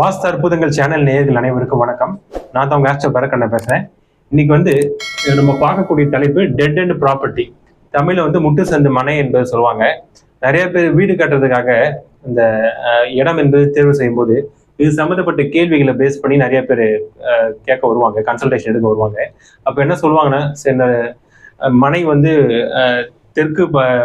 வாஸ்து அற்புதங்கள் சேனல் நேயர்கள் அனைவருக்கும் வணக்கம். நான் தான் உங்க ஆஸ்டர் பரக்கண்ண பேசுறேன். இன்னைக்கு நம்ம பார்க்கக்கூடிய தலைப்பு டெட் அண்ட் ப்ராப்பர்ட்டி. தமிழ்ல முட்டு சந்து மனை என்பது சொல்லுவாங்க. நிறைய பேர் வீடு கட்டுறதுக்காக இந்த இடம் என்பது தேர்வு செய்யும் போது இது சம்மந்தப்பட்ட கேள்விகளை பேஸ் பண்ணி நிறைய பேர் கேட்க வருவாங்க, கன்சல்டேஷன் எடுக்க வருவாங்க. அப்ப என்ன சொல்லுவாங்கன்னா, இந்த மனை தெற்கு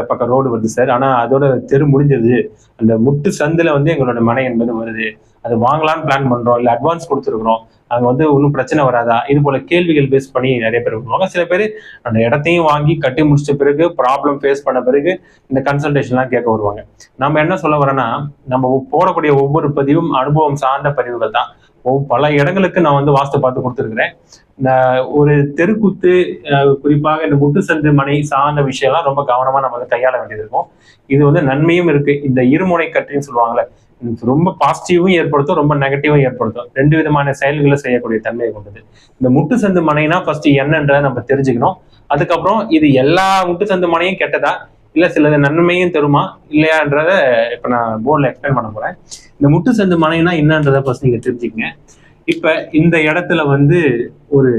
பக்கம் ரோடு வருது சார், ஆனா அதோட தெரு முடிஞ்சது, அந்த முட்டு சந்துல எங்களோட மனை என்பது வருது, அது வாங்கலாம்னு பிளான் பண்றோம், இல்ல அட்வான்ஸ் கொடுத்துருக்குறோம், அங்க ஒன்றும் பிரச்சனை வராதா, இது போல கேள்விகள் பேஸ் பண்ணி நிறைய பேர் வருவாங்க. சில பேர் அந்த இடத்தையும் வாங்கி கட்டி முடிச்ச பிறகு ப்ராப்ளம் ஃபேஸ் பண்ண பிறகு இந்த கன்சல்டேஷன்லாம் கேட்க வருவாங்க. நம்ம என்ன சொல்ல வரோன்னா, நம்ம போடக்கூடிய ஒவ்வொரு பதிவும் அனுபவம் சார்ந்த பதிவுகள் தான். பல இடங்களுக்கு நான் வாஸ்து பார்த்து கொடுத்துருக்கிறேன். இந்த ஒரு தெருக்குத்து, குறிப்பாக இந்த முட்டு சந்து மனை சார்ந்த விஷயம்லாம் ரொம்ப கவனமா நம்ம கையாள வேண்டியது இருக்கும். இது நன்மையும் இருக்கு. இந்த இருமுனை கற்றின்னு சொல்லுவாங்கல்ல, ரொம்ப பாசிட்டிவும் ஏற்படுத்தும், ரொம்ப நெகட்டிவும் ஏற்படுத்தும். ரெண்டு விதமான செயல்களை செய்யக்கூடிய தன்மையை கொண்டது. இந்த முட்டு சந்து மனைனா ஃபர்ஸ்ட் என்னன்றதை நம்ம தெரிஞ்சுக்கணும். அதுக்கப்புறம் இது எல்லா முட்டு சந்து மனையும் கெட்டதா, இல்ல சில நன்மையும் தருமா இல்லையான்றத இப்ப நான் போர்டில் எக்ஸ்பிளைன் பண்ண போறேன். இந்த முட்டு சந்து மனைனா என்னன்றதை ஃபர்ஸ்ட் நீங்க தெரிஞ்சுக்கங்க. இப்ப இந்த இடத்துல ஒரு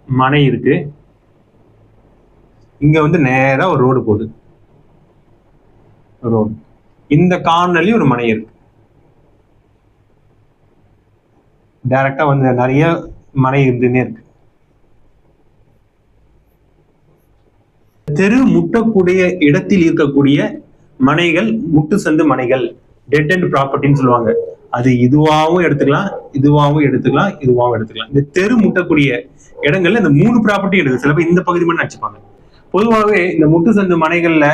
மனை இருக்கு. இங்க நேரா ஒரு ரோடு போகுது, ரோடு. இந்த கார்னர்லயும் ஒரு மனை இருக்கு. டைரக்டா நிறைய மனை இருந்துன்னே இருக்கு. தெரு முட்டக்கூடிய இடத்தில் இருக்கக்கூடிய மனைகள் முட்டு சந்து மனைகள், டெட் அண்ட் ப்ராப்பர்ட்டின்னு சொல்லுவாங்க. அது இதுவாகவும் எடுத்துக்கலாம், இதுவாகவும் எடுத்துக்கலாம், இதுவாகவும் எடுத்துக்கலாம். இந்த தெரு முட்டக்கூடிய இடங்கள்ல இந்த 3 ப்ராப்பர்ட்டி எடுக்கு. சில பேர் இந்த பகுதி மட்டும் நினைச்சுப்பாங்க. பொதுவாகவே இந்த முட்டு சந்து மனைகள்ல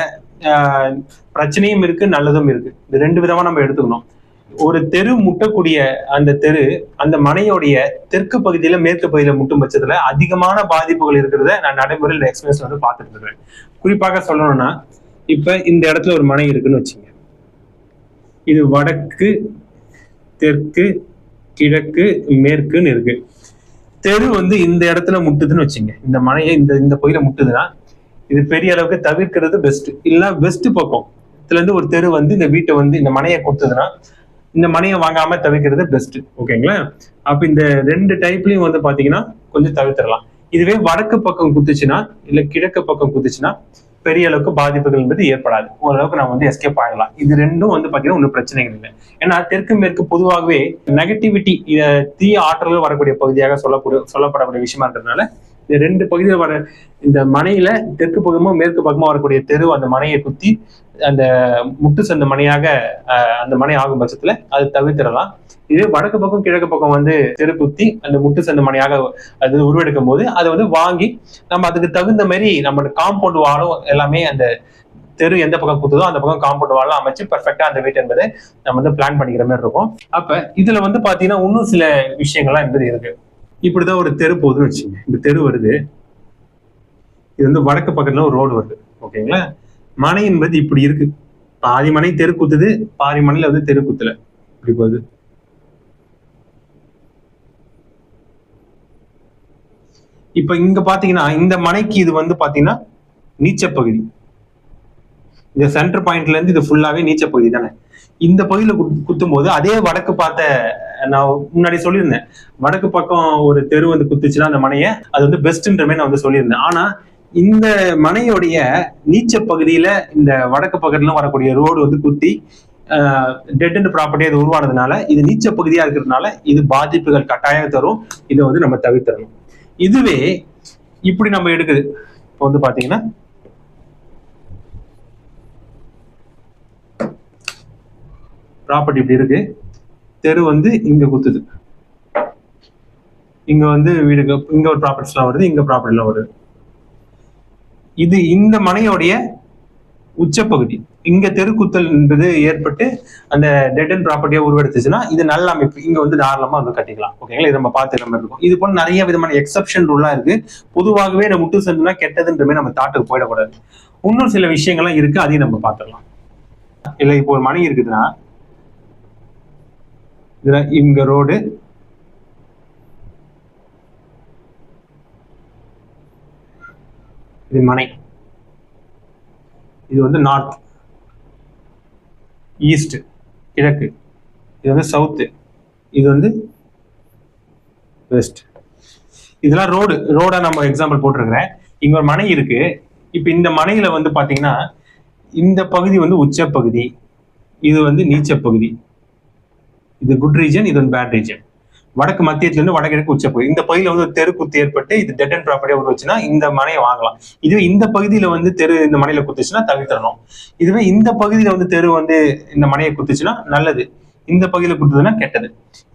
பிரச்சனையும் இருக்கு, நல்லதும் இருக்கு. இந்த 2 விதமா நம்ம எடுத்துக்கணும். ஒரு தெரு முட்டக்கூடிய அந்த தெரு, அந்த மனையோடைய தெற்கு பகுதியில மேற்கு பகுதியில முட்டும் பட்சத்துல அதிகமான பாதிப்புகள் இருக்கிறத நான் நடைமுறையில் எக்ஸ்பீரியன்ஸ் பார்த்துட்டு இருக்கிறேன். குறிப்பாக சொல்லணும்னா, இப்ப இந்த இடத்துல ஒரு மனை இருக்குன்னு வச்சுங்க. இது வடக்கு, தெற்கு, கிழக்கு, மேற்குன்னு இருக்கு. தெரு இந்த இடத்துல முட்டுதுன்னு வச்சுங்க. இந்த மனையை இந்த பகுதியில முட்டுதுன்னா இது பெரிய அளவுக்கு தவிர்க்கிறது பெஸ்ட். இல்ல வெஸ்ட் பக்கம் இதுல இருந்து ஒரு தெரு இந்த வீட்டை இந்த மனையை கொடுத்ததுன்னா இந்த மனையை வாங்காம தவிர்க்கிறது பெஸ்ட். ஓகேங்களா? அப்ப இந்த 2 டைப்லயும் பாத்தீங்கன்னா கொஞ்சம் தவிர்த்திடலாம். இதுவே வடக்கு பக்கம் குத்துச்சுன்னா இல்ல கிழக்கு பக்கம் குத்துச்சுன்னா பெரிய அளவுக்கு பாதிப்புகள் என்பது ஏற்படாது. ஓரளவுக்கு நான் எஸ்கேப் ஆகலாம். இது ரெண்டும் பாத்தீங்கன்னா ஒன்றும் பிரச்சனைகள் இல்லை. ஏன்னா தெற்கு மேற்கு பொதுவாகவே நெகட்டிவிட்டி, தீய ஆற்றல்கள் வரக்கூடிய பகுதியாக சொல்லப்படக்கூடிய விஷயமா இருக்கிறதுனால இந்த 2 பகுதியில் வர இந்த மனையில தெற்கு பக்கமும் மேற்கு பக்கமும் வரக்கூடிய தெரு அந்த மனையை குத்தி அந்த முட்டு சந்த மனையாக அந்த மனை ஆகும் பட்சத்துல அது தவிர்த்திடலாம். இதே வடக்கு பக்கம் கிழக்கு பக்கம் தெரு குத்தி அந்த முட்டு சந்த மனையாக அது உருவெடுக்கும் போது அதை வாங்கி நம்ம அதுக்கு தகுந்த மாதிரி நம்ம காம்பவுண்ட் வாலும் எல்லாமே அந்த தெரு எந்த பக்கம் குத்துதோ அந்த பக்கம் காம்பவுண்ட் வாலும் அமைச்சு பெர்ஃபெக்டா அந்த வீட்டு என்பதை நம்ம பிளான் பண்ணிக்கிற மாதிரி இருக்கும். அப்ப இதுல பாத்தீங்கன்னா இன்னும் சில விஷயங்கள்லாம் என்பது இருக்கு. இப்படிதான் ஒரு தெரு போகுதுன்னு வச்சுங்க. இந்த தெரு வருது, இது வடக்கு பக்கத்துல ஒரு ரோடு வருது. ஓகேங்களா? மனை என்பது இப்படி இருக்கு. பாதி மனை தெரு குத்துது, பாதி மனையில தெரு குத்துல இப்படி போகுது. இப்ப இங்க பாத்தீங்கன்னா இந்த மனைக்கு இது பாத்தீங்கன்னா நீச்ச பகுதி. இந்த சென்டர் பாயிண்ட்ல இருந்து இது ஃபுல்லாவே நீச்ச பகுதி தானே. இந்த பகுதியில குத்தும் போது அதே வடக்கு பார்த்த, நான் முன்னாடி சொல்லியிருந்தேன், வடக்கு பக்கம் ஒரு தெரு குத்துச்சுன்னா அந்த மனையை அது பெஸ்ட்ன்ற மாதிரி நான் சொல்லியிருந்தேன். ஆனா இந்த மனையோடைய நீச்ச பகுதியில இந்த வடக்கு பக்கத்துல வரக்கூடிய ரோடு குத்தி டெட் அண்ட் ப்ராப்பர்ட்டி அது உருவானதுனால இது நீச்ச பகுதியா இருக்கிறதுனால இது பாதிப்புகள் கட்டாயம் தரும். இதை நம்ம தவிர்த்தரணும். இதுவே இப்படி நம்ம எடுக்குது. இப்போ பாத்தீங்கன்னா ப்ராப்பர்ட்டி இப்படி இருக்கு. தெரு இங்க குத்துது, இங்க வீடு, இங்க ஒரு ப்ராப்பர்ட்டிஸ்லாம் வருது, இங்க ப்ராப்பர்ட்டிலாம் வருது. இது இந்த மனையோடைய உச்சப்பகுதி. இங்க தெருக்குத்தல் என்பது ஏற்பட்டு அந்த டெட் அண்ட் ப்ராப்பர்ட்டியா உருவெடுத்துச்சுன்னா இது நல்ல அமைப்பு. இங்க தாராளமா கட்டிக்கலாம். ஓகேங்களா? இது நம்ம பார்த்து நம்ம இருக்கும். இது போல நிறைய விதமான எக்ஸப்ஷன் ரூல்லாம் இருக்கு. பொதுவாகவே நம்ம முட்டு சந்துனா கெட்டதுன்ற மாதிரி நம்ம தாட்டுக்கு போயிடக்கூடாது. இன்னும் சில விஷயங்கள்லாம் இருக்கு, அதையும் நம்ம பார்த்துடலாம். இல்ல இப்போ ஒரு மனை இருக்குதுன்னா இங்க ரோடு, இது மனை, இது நார்த், ஈஸ்ட், கிழக்கு, இது சவுத்து, இது வந்து வெஸ்ட். இதெல்லாம் ரோடா நம்ம எக்ஸாம்பிள் போட்டிருக்கிறேன். இங்க ஒரு மனை இருக்கு. இப்ப இந்த மனையில வந்து பாத்தீங்கன்னா இந்த பகுதி வந்து உச்ச பகுதி, இது வந்து நீச்ச பகுதி. இது குட் ரீஜன், இது வந்து பேட் ரீஜன். வடக்கு மத்தியத்துல இருந்து வடகிழக்கு உச்ச பகுதி. இந்த பகுதியில வந்து தெரு குத்து ஏற்பட்டு இது டெட் அண்ட் ப்ராப்பர்ட்டியா உருவச்சுன்னா இந்த மனையை வாங்கலாம். இதுவே இந்த பகுதியில வந்து தெரு இந்த மனையில குத்துச்சுன்னா தவிர்த்தரணும். இதுவே இந்த பகுதியில வந்து தெரு வந்து இந்த மனையை குத்துச்சுன்னா நல்லது, இந்த பகுதியில குத்துதுன்னா கெட்டது.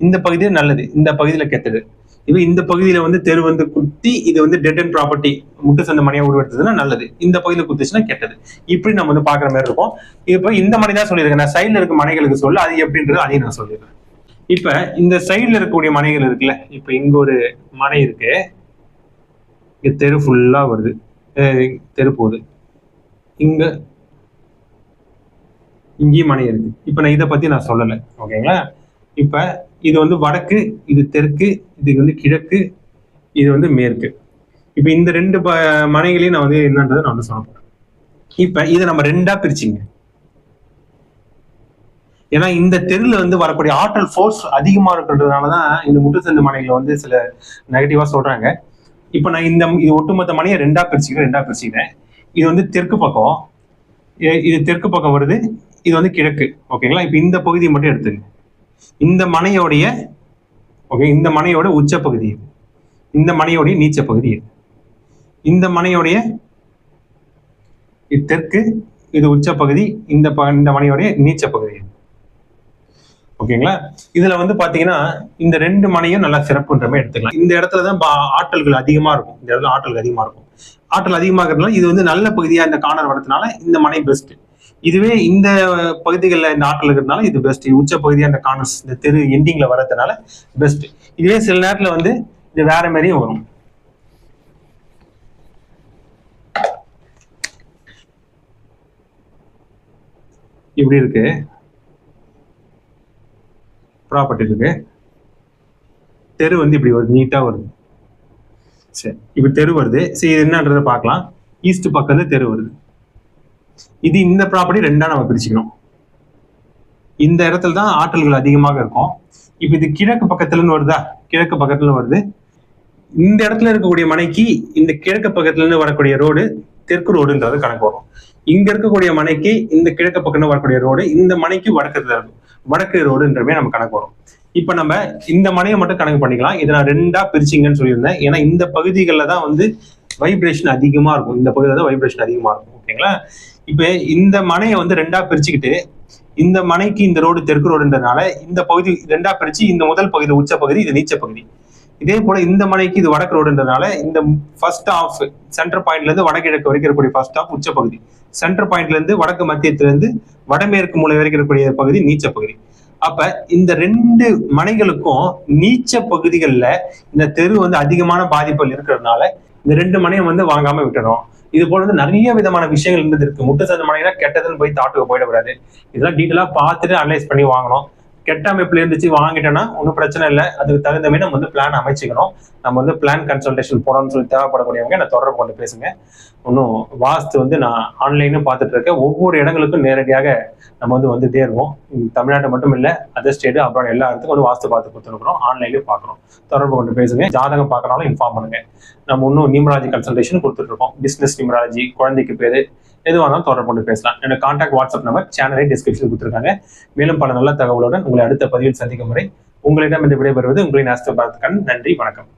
இந்த பகுதியில நல்லது, இந்த பகுதியில கெட்டது. இது இந்த பகுதியில வந்து தெரு வந்து குத்தி இது வந்து டெட் அண்ட் ப்ராப்பர்ட்டி முட்டு சந்த மனையை உருவெடுத்ததுன்னா நல்லது, இந்த பகுதியில குத்துச்சுன்னா கெட்டது. இப்படி நம்ம வந்து பாக்குற மாதிரி இருக்கும். இப்ப இந்த மனை தான் சொல்லியிருக்கேன். நான் சைட்ல இருக்க மனைகளுக்கு சொல்ல அது எப்படின்றது அதையும் நான் சொல்லிடுறேன். இப்ப இந்த சைட்ல இருக்கக்கூடிய மனைகள் இருக்குல்ல, இப்ப இங்க ஒரு மனை இருக்கு, இங்க தெரு ஃபுல்லா வருது, தெரு போகுது, இங்க இங்கேயும் மனை இருக்கு. இப்ப நான் இதை பத்தி நான் சொல்லலை, ஓகேங்களா? இப்ப இது வந்து வடக்கு, இது தெற்கு, இது வந்து கிழக்கு, இது வந்து மேற்கு. இப்ப இந்த ரெண்டு மனைகளையும் நான் வந்து என்னன்றதை நான் வந்து சொல்ல போறேன். இப்ப இதை நம்ம ரெண்டா பிரிச்சுங்க. ஏன்னா இந்த தெருல வந்து வரக்கூடிய ஆற்றல் ஃபோர்ஸ் அதிகமா இருக்கிறதுனாலதான் இந்த முட்டுச்சந்து மனைகளை வந்து சில நெகட்டிவா சொல்றாங்க. இப்ப நான் இது ஒட்டுமொத்த மனையை ரெண்டா பிரிச்சுக்கிறேன். இது வந்து தெற்கு பக்கம், இது தெற்கு பக்கம் வருது, இது வந்து கிழக்கு, ஓகேங்களா? இப்ப இந்த பகுதியை மட்டும் எடுத்துங்க. இந்த மனையோடைய இந்த மனையோட உச்ச பகுதி இது, இந்த மனையோடைய நீச்ச பகுதி இது, இந்த மனையோடைய இது தெற்கு, இது உச்ச பகுதி, இந்த மனையோடைய நீச்ச பகுதி, ஓகேங்களா? இதுல வந்து பாத்தீங்கன்னா இந்த ரெண்டு மனையும் நல்லா சிறப்புன்ற மாதிரி எடுத்துக்கலாம். இந்த இடத்துலதான் ஆற்றல்கள் அதிகமா இருக்கும். இந்த இடத்துல ஆற்றல் அதிகமா இருக்கும். ஆற்றல் அதிகமாகிறதுனால இது வந்து நல்ல பகுதியா இந்த கார்னர் வரதுனால இந்த மனை பெஸ்ட். இதுவே இந்த பகுதிகளில் இந்த ஆற்றல் இருக்கிறதுனால இது பெஸ்ட். உச்ச பகுதியா இந்த கார்னர்ஸ் இந்த தெரு எண்டிங்ல வரதுனால பெஸ்ட். இதுவே சில நேரத்துல வந்து இது வேற மாதிரியும் வரும். இப்படி இருக்கு ப்ராப்பர்ட்டி இருக்கு, தெரு வந்து இப்படி வருது, நீட்டா வருது. சரி, இப்படி தெரு வருது. சரி, இது என்னன்றதை பார்க்கலாம். ஈஸ்ட் பக்கத்துல தெரு வருது. இது இந்த ப்ராப்பர்ட்டி ரெண்டா நம்ம பிரிச்சுக்கணும். இந்த இடத்துல தான் ஆற்றல்கள் அதிகமாக இருக்கும். இப்ப இது கிழக்கு பக்கத்துல இருந்து வருதா, கிழக்கு பக்கத்துல வருது. இந்த இடத்துல இருக்கக்கூடிய மனைக்கு இந்த கிழக்கு பக்கத்துல இருந்து வரக்கூடிய ரோடு தெற்கு ரோடுன்றது கணக்கு வரும். இங்க இருக்கக்கூடிய மனைக்கு இந்த கிழக்கு பக்கம் வரக்கூடிய ரோடு இந்த மனைக்கு வடக்கு ரோடுன்றமே நம்ம கணக்கு வரும். இப்ப நம்ம இந்த மனையை மட்டும் கணக்கு பண்ணிக்கலாம். இதை நான் ரெண்டா பிரிச்சிங்கன்னு சொல்லியிருந்தேன். ஏன்னா இந்த பகுதிகளில் தான் வந்து வைப்ரேஷன் அதிகமா இருக்கும். இந்த பகுதியில தான் வைப்ரேஷன் அதிகமா இருக்கும், ஓகேங்களா? இப்ப இந்த மனையை வந்து ரெண்டா பிரிச்சுக்கிட்டு இந்த மனைக்கு இந்த ரோடு தெற்கு ரோடுன்றதுனால இந்த பகுதி ரெண்டா பிரிச்சு இந்த முதல் பகுதி உச்ச பகுதி, இது நீச்ச பகுதி. இதே போல இந்த மனைக்கு இது வடக்கு ரோடுன்றதுனால இந்த ஃபர்ஸ்ட் ஆஃப் சென்டர் பாயிண்ட்ல இருந்து வடகிழக்கு வரைக்கும் இருக்கக்கூடிய ஃபர்ஸ்ட் ஆஃப் உச்ச பகுதி, சென்டர் பாயிண்ட்ல இருந்து வடக்கு மத்தியத்துல இருந்து வடமேற்கு மூலை வரைக்கும் இருக்கக்கூடிய பகுதி நீச்ச பகுதி. அப்ப இந்த ரெண்டு மனைகளுக்கும் நீச்ச பகுதிகளில் இந்த தெரு வந்து அதிகமான பாதிப்புகள் இருக்கிறதுனால இந்த ரெண்டு மனையை வந்து வாங்காம விட்டுடும். இது போல வந்து நிறைய விதமான விஷயங்கள் இருந்தது இருக்கு. முட்டுச்சந்து மனைனா கெட்டதுன்னு போய் தாட்டுக்கு போயிடக்கூடாது. இதெல்லாம் டீட்டெயிலா பார்த்துட்டு அனலைஸ் பண்ணி வாங்கணும். கெட்ட அமைப்புல இருந்துச்சு வாங்கிட்டோம்னா ஒன்றும் பிரச்சனை இல்லை. அதுக்கு தகுந்த மாதிரி நம்ம வந்து பிளான் அமைச்சிக்கணும். நம்ம வந்து பிளான் கன்சல்டேஷன் போடணும்னு சொல்லி தேவைப்படக்கூடியவங்க நான் தொடர்பு கொண்டு பேசுங்க. இன்னும் வாஸ்து வந்து நான் ஆன்லைனும் பார்த்துட்டு இருக்கேன். ஒவ்வொரு இடங்களுக்கும் நேரடியாக நம்ம வந்து தேர்வோம். தமிழ்நாடு மட்டும் இல்லை, அதர் ஸ்டேட் அப்புறம் எல்லா இடத்துக்கும் வந்து வாஸ்து பார்த்து கொடுத்துருக்குறோம். ஆன்லைன்லேயும் பார்க்குறோம். தொடர்பு கொண்டு பேசுங்க. ஜாதகம் பார்க்கறாலும் இன்ஃபார்ம் பண்ணுங்க. நம்ம இன்னும் நியூமராலஜி கன்சல்டேஷன் கொடுத்துட்டு இருக்கோம். பிசினஸ் நியூமராலஜி, குழந்தைக்கு பேரு, எதுவாக இருந்தாலும் தொடர்பு கொண்டு பேசலாம். என்னோட கான்டாக்ட் வாட்ஸ்அப் நம்பர் சேனலை டிஸ்கிரிப்ஷன் கொடுத்துருக்காங்க. மேலும் பல நல்ல தகவலுடன் உங்களை அடுத்த பதிவில் சந்திக்கும் முறை உங்களிடம் இந்த விடைபெறுவது உங்களின் ஆஸ்திரபாதத்துக்கான நன்றி, வணக்கம்.